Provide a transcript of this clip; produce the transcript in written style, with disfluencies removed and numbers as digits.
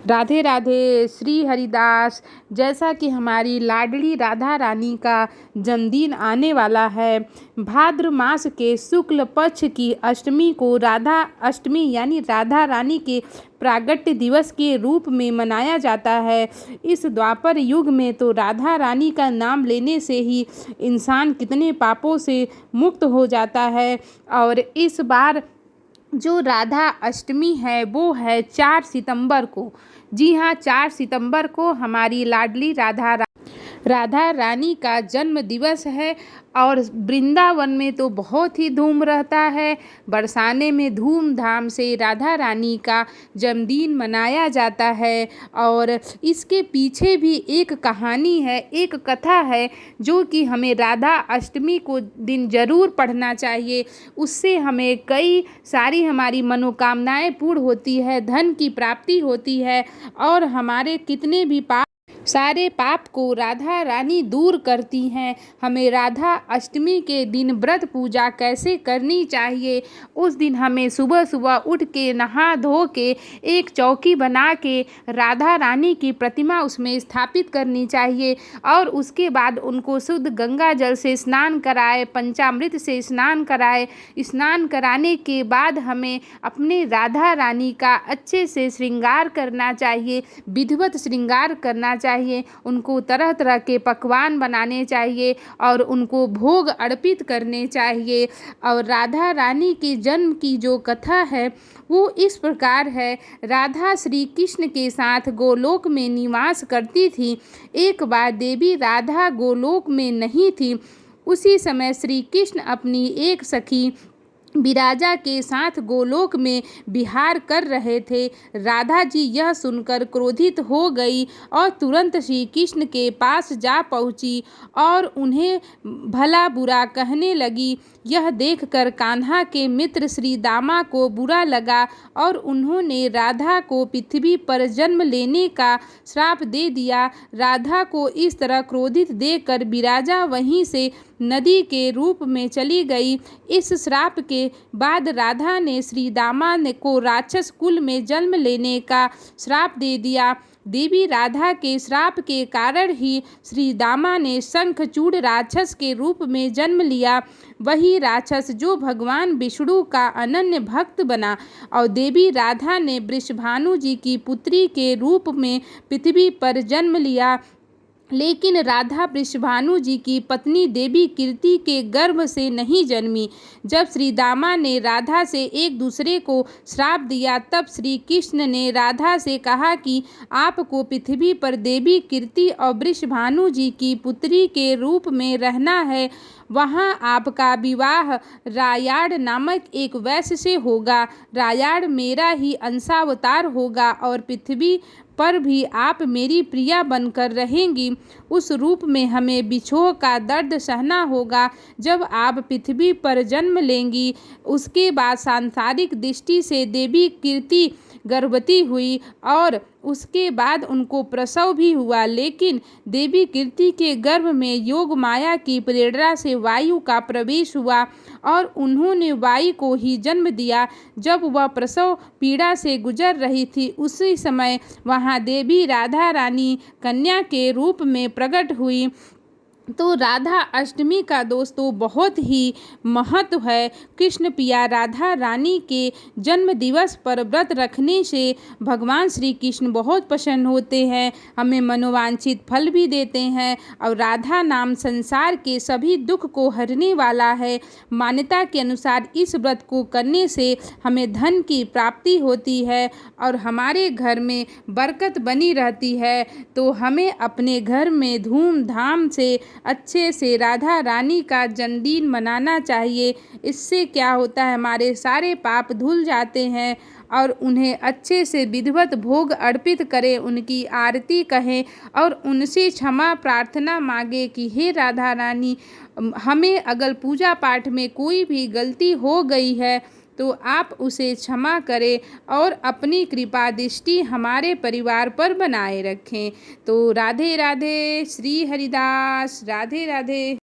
राधे राधे। श्री हरिदास। जैसा कि हमारी लाडली राधा रानी का जन्मदिन आने वाला है, भाद्र मास के शुक्ल पक्ष की अष्टमी को राधा अष्टमी यानी राधा रानी के प्रागट्य दिवस के रूप में मनाया जाता है। इस द्वापर युग में तो राधा रानी का नाम लेने से ही इंसान कितने पापों से मुक्त हो जाता है। और इस बार जो राधा अष्टमी है वो है 4 सितंबर को। जी हाँ, 4 सितंबर को हमारी लाडली राधा रानी का जन्म दिवस है। और वृंदावन में तो बहुत ही धूम रहता है। बरसाने में धूमधाम से राधा रानी का जन्मदिन मनाया जाता है। और इसके पीछे भी एक कहानी है, एक कथा है जो कि हमें राधा अष्टमी को दिन ज़रूर पढ़ना चाहिए। उससे हमें कई सारी हमारी मनोकामनाएं पूर्ण होती है, धन की प्राप्ति होती है और हमारे कितने भी सारे पाप को राधा रानी दूर करती हैं। हमें राधा अष्टमी के दिन व्रत पूजा कैसे करनी चाहिए, उस दिन हमें सुबह सुबह उठ के नहा धो के एक चौकी बना के राधा रानी की प्रतिमा उसमें स्थापित करनी चाहिए। और उसके बाद उनको शुद्ध गंगा जल से स्नान कराए, पंचामृत से स्नान कराए। स्नान कराने के बाद हमें अपने राधा रानी का अच्छे से श्रृंगार करना चाहिए, विधिवत श्रृंगार करना चाहिए। उनको तरह तरह के पकवान बनाने चाहिए और उनको भोग अर्पित करने चाहिए। और राधा रानी के जन्म की जो कथा है वो इस प्रकार है। राधा श्री कृष्ण के साथ गोलोक में निवास करती थी। एक बार देवी राधा गोलोक में नहीं थी। उसी समय श्री कृष्ण अपनी एक सखी विराजा के साथ गोलोक में विहार कर रहे थे। राधा जी यह सुनकर क्रोधित हो गई और तुरंत श्री कृष्ण के पास जा पहुंची और उन्हें भला बुरा कहने लगी। यह देखकर कान्हा के मित्र श्री दामा को बुरा लगा और उन्होंने राधा को पृथ्वी पर जन्म लेने का श्राप दे दिया। राधा को इस तरह क्रोधित देखकर विराजा वहीं से नदी के रूप में चली गई। इस श्राप के बाद राधा ने श्री दामा को राक्षस कुल में जन्म लेने का श्राप दे दिया। देवी राधा के श्राप के कारण ही श्री दामा ने शंखचूड़ राक्षस के रूप में जन्म लिया। वही राक्षस जो भगवान विष्णु का अनन्य भक्त बना। और देवी राधा ने वृषभानु जी की पुत्री के रूप में पृथ्वी पर जन्म लिया। लेकिन राधा वृषभानु जी की पत्नी देवी कीर्ति के गर्भ से नहीं जन्मी। जब श्री दामा ने राधा से एक दूसरे को श्राप दिया तब श्री कृष्ण ने राधा से कहा कि आपको पृथ्वी पर देवी कीर्ति और वृषभानु जी की पुत्री के रूप में रहना है। वहाँ आपका विवाह रायाड़ नामक एक वैश्य से होगा। रायाड़ मेरा ही अंशावतार होगा और पृथ्वी पर भी आप मेरी प्रिया बनकर रहेंगी। उस रूप में हमें बिछोह का दर्द सहना होगा। जब आप पृथ्वी पर जन्म लेंगी उसके बाद सांसारिक दृष्टि से देवी कीर्ति गर्भवती हुई और उसके बाद उनको प्रसव भी हुआ। लेकिन देवी कीर्ति के गर्भ में योग माया की प्रेरणा से वायु का प्रवेश हुआ और उन्होंने वायु को ही जन्म दिया। जब वह प्रसव पीड़ा से गुजर रही थी उसी समय वहाँ देवी राधा रानी कन्या के रूप में प्रकट हुई। तो राधा अष्टमी का दोस्तों बहुत ही महत्व है। कृष्ण पिया राधा रानी के जन्म दिवस पर व्रत रखने से भगवान श्री कृष्ण बहुत प्रसन्न होते हैं, हमें मनोवांछित फल भी देते हैं। और राधा नाम संसार के सभी दुख को हरने वाला है। मान्यता के अनुसार इस व्रत को करने से हमें धन की प्राप्ति होती है और हमारे घर में बरकत बनी रहती है। तो हमें अपने घर में धूमधाम से अच्छे से राधा रानी का जन्मदिन मनाना चाहिए। इससे क्या होता है, हमारे सारे पाप धुल जाते हैं और उन्हें अच्छे से विधिवत भोग अर्पित करें, उनकी आरती कहें और उनसे क्षमा प्रार्थना मांगे कि हे राधा रानी, हमें अगर पूजा पाठ में कोई भी गलती हो गई है तो आप उसे क्षमा करें और अपनी कृपा दृष्टि हमारे परिवार पर बनाए रखें। तो राधे राधे। श्री हरिदास। राधे राधे।